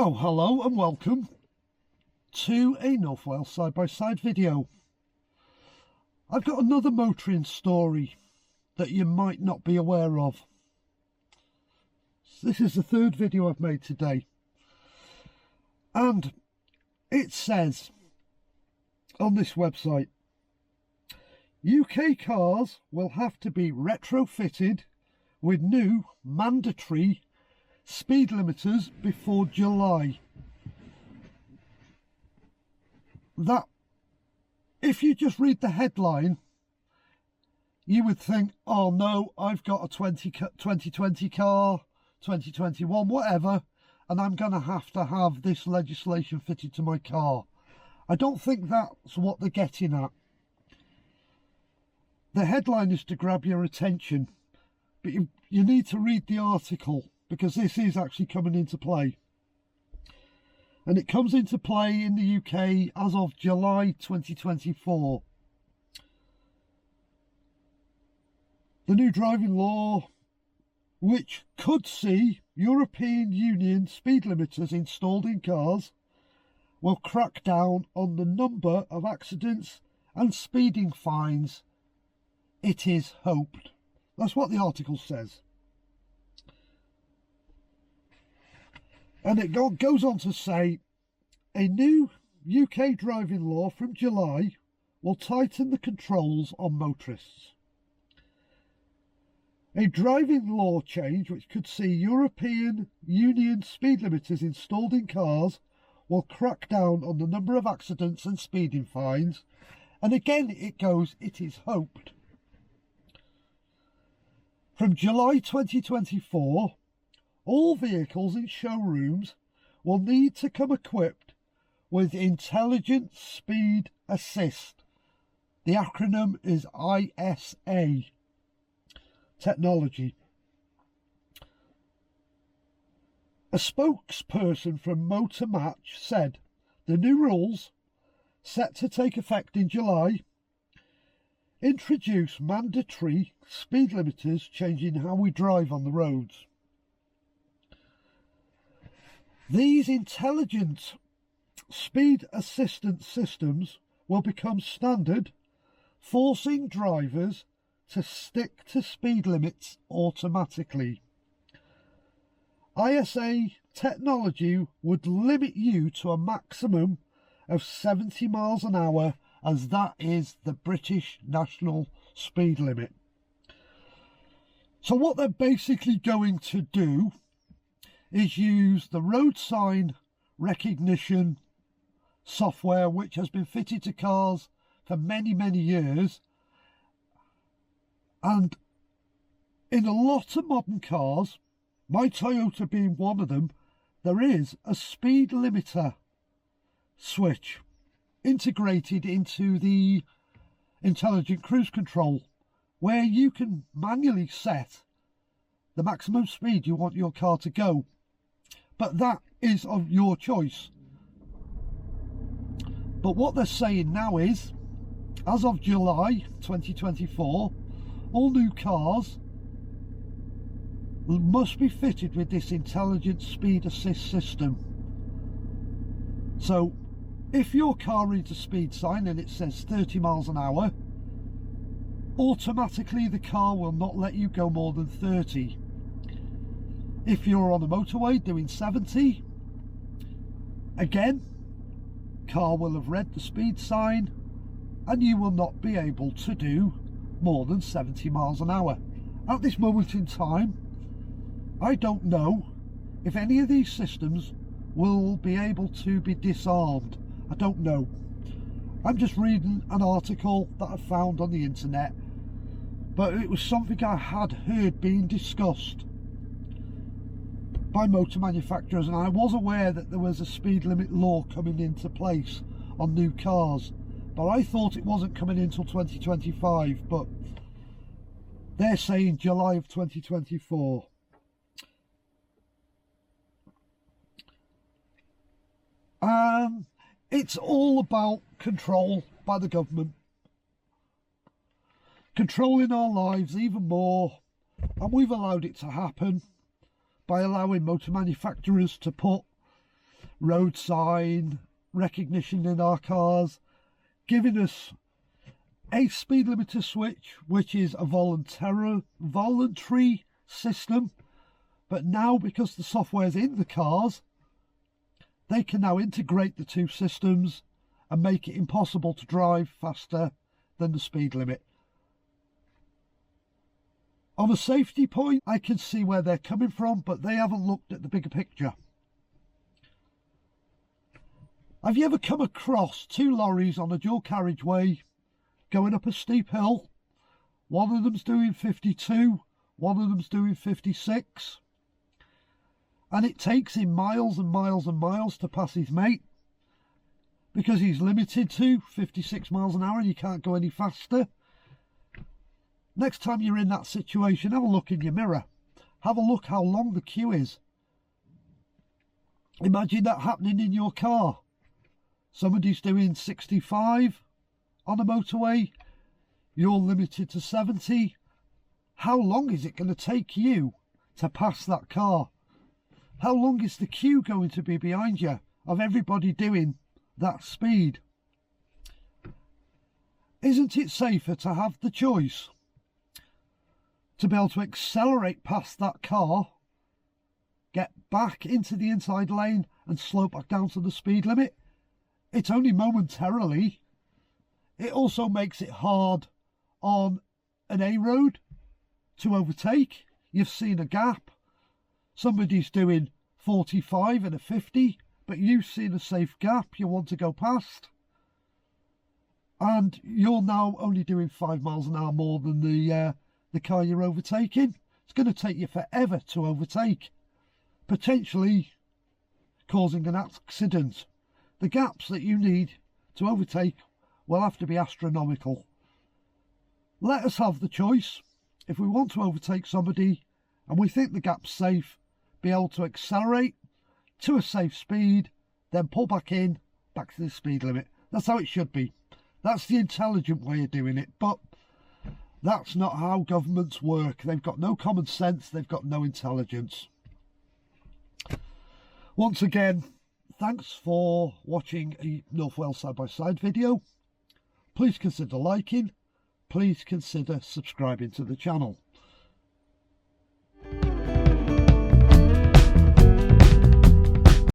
Oh, hello and welcome to a North Wales side-by-side video. I've got another motoring story that you might not be aware of. This is the third video I've made today. And it says on this website, UK cars will have to be retrofitted with new mandatory speed limiters before July. That, if you just read the headline, you would think, oh no, I've got a 2020 car, 2021, whatever, and I'm going to have this legislation fitted to my car. I don't think that's what they're getting at. The headline is to grab your attention, but you need to read the article, because this is actually coming into play. And it comes into play in the UK as of July 2024. The new driving law, which could see European Union speed limiters installed in cars, will crack down on the number of accidents and speeding fines, it is hoped. That's what the article says. And it goes on to say, a new UK driving law from July will tighten the controls on motorists. A driving law change which could see European Union speed limiters installed in cars will crack down on the number of accidents and speeding fines. And again it goes, it is hoped. From July 2024, all vehicles in showrooms will need to come equipped with Intelligent Speed Assist. The acronym is ISA technology. A spokesperson from Motor Match said the new rules, set to take effect in July, introduce mandatory speed limiters, changing how we drive on the roads. These intelligent speed assistance systems will become standard, forcing drivers to stick to speed limits automatically. ISA technology would limit you to a maximum of 70 miles an hour, as that is the British national speed limit. So what they're basically going to do is use the road sign recognition software, which has been fitted to cars for many years, and in a lot of modern cars, my Toyota being one of them, there is a speed limiter switch integrated into the intelligent cruise control, where you can manually set the maximum speed you want your car to go. But that is of your choice. But what they're saying now is, as of July 2024, all new cars must be fitted with this Intelligent Speed Assist system. So if your car reads a speed sign and it says 30 miles an hour, automatically the car will not let you go more than 30. If you're on a motorway doing 70, again, car will have read the speed sign and you will not be able to do more than 70 miles an hour. At this moment in time, I don't know if any of these systems will be able to be disarmed. I don't know. I'm just reading an article that I found on the internet, but it was something I had heard being discussed by motor manufacturers, and I was aware that there was a speed limit law coming into place on new cars, but I thought it wasn't coming in until 2025, but they're saying July of 2024. It's all about control by the government, controlling our lives even more, and we've allowed it to happen by allowing motor manufacturers to put road sign recognition in our cars, giving us a speed limiter switch, which is a voluntary system. But now, because the software's in the cars, they can now integrate the two systems and make it impossible to drive faster than the speed limit. On a safety point, I can see where they're coming from, but they haven't looked at the bigger picture. Have you ever come across two lorries on a dual carriageway going up a steep hill? One of them's doing 52, one of them's doing 56. And it takes him miles and miles and miles to pass his mate, because he's limited to 56 miles an hour and you can't go any faster. Next time you're in that situation, have a look in your mirror. Have a look how long the queue is. Imagine that happening in your car. Somebody's doing 65 on a motorway, you're limited to 70. How long is it going to take you to pass that car? How long is the queue going to be behind you of everybody doing that speed? Isn't it safer to have the choice to be able to accelerate past that car, get back into the inside lane and slow back down to the speed limit? It's only momentarily. It also makes it hard on an A road to overtake. You've seen a gap. Somebody's doing 45 and a 50, but you've seen a safe gap you want to go past. And you're now only doing 5 miles an hour more than the car you're overtaking. It's going to take you forever to overtake, potentially causing an accident. The gaps that you need to overtake will have to be astronomical. Let us have the choice. If we want to overtake somebody and we think the gap's safe, be able to accelerate to a safe speed, then pull back in, back to the speed limit. That's how it should be. That's the intelligent way of doing it, but that's not how governments work. They've got no common sense, they've got no intelligence. Once again, thanks for watching a North Wales side-by-side video. Please consider liking, please consider subscribing to the channel.